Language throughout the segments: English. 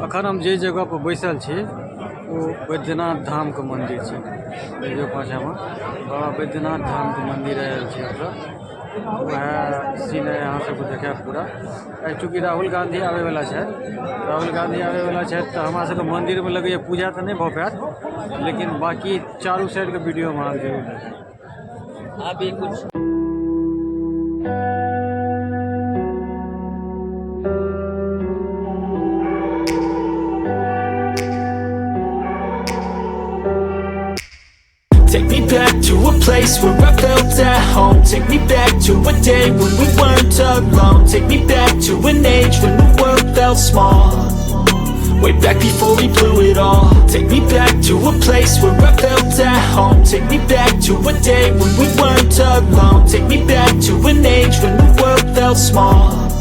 अखन हम जे जगह पर बैसल छी वो बैद्यनाथ धाम के मंदिर छै। देखियो पाछा में बाबा बैद्यनाथ धाम के मंदिर आयल छी ओतऽ। वह सीन है यहाँ सबको देखा पूरा। चूँकि राहुल गांधी आवे वाला है, तो हमारा सबके मंदिर में लगे पूजा तो नहीं भऽ पायत, लेकिन बाकी चारू साइड के वीडियो में अहाँ जरूर देखब। अभी कुछ Take me back to a place where I felt at home. Take me back to a day when we weren't alone. Take me back to an age when the world felt small. Way back before we blew it all. Take me back to a place where I felt at home. Take me back to a day when we weren't alone. Take me back to an age when the world felt small.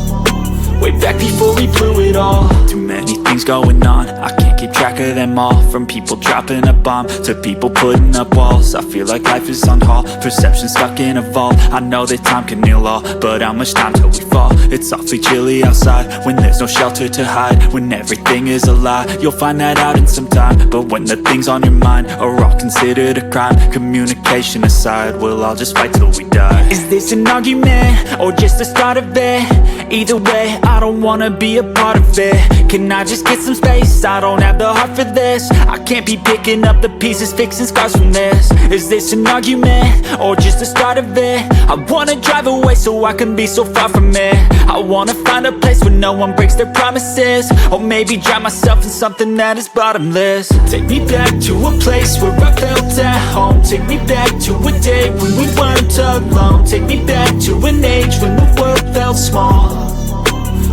Way back before we blew it all. Too many things going on, I can't keep track of them all. From people dropping a bomb to people putting up walls. I feel like life is on hold, perception stuck in a vault. I know that time can heal all, but how much time till we fall? It's awfully chilly outside when there's no shelter to hide. When everything is a lie, you'll find that out in some time. But when the things on your mind are all considered a crime, communication aside, we'll all just fight till we die. Is this an argument or just the start of it? Either way, I don't wanna be a part of it. Can I just get some space? I don't have the heart for this. I can't be picking up the pieces, fixing scars from this. Is this an argument or just the start of it? I wanna drive away so I can be so far from it. I wanna find a place where no one breaks their promises. Or maybe drown myself in something that is bottomless. Take me back to a place where I felt at home. Take me back to a day when we weren't alone. Take me back to an age when the world felt small.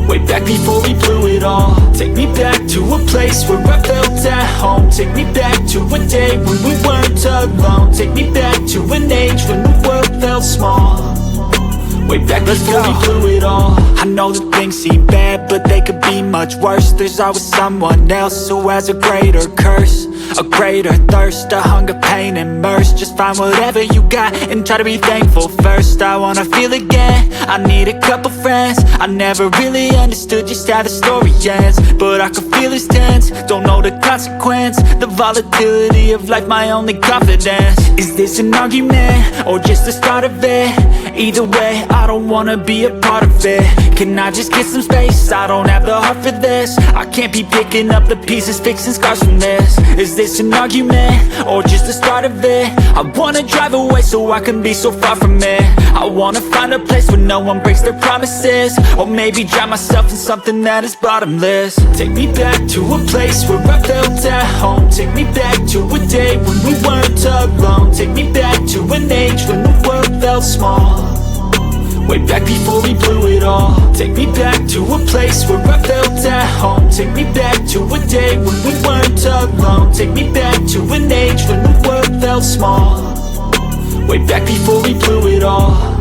Way back before we blew it all. Take me back to a place where I felt at home. Take me back to a day when we weren't alone. Take me back to an age when the world felt small. Way back before we blew it all. I know that things seem bad, but they could be much worse. There's always someone else who has a greater curse, a greater thirst, a hunger, pain, and mercy. Just find whatever you got and try to be thankful first. I wanna feel again, I need a couple friends. I never really understood just how the story ends, but I can feel it's tense, don't know the consequence. The volatility of life, my only confidence. Is this an argument or just the start of it? Either way, I don't wanna be a part of it. Can I just get some space? I don't have the heart for this. I can't be picking up the pieces, fixing scars from this. Is this an argument or just the start of it? I wanna drive away so I can be so far from it. I wanna find a place where no one breaks their promises. Or maybe drown myself in something that is bottomless. Take me back to a place where I felt at home. Take me back to a day when we weren't alone. Take me back to an age when the world felt small. Way back before we blew it all. Take me back to a place where I felt at home. Take me back to a day when we weren't alone. Take me back to an age when the world felt small. Way back before we blew it all.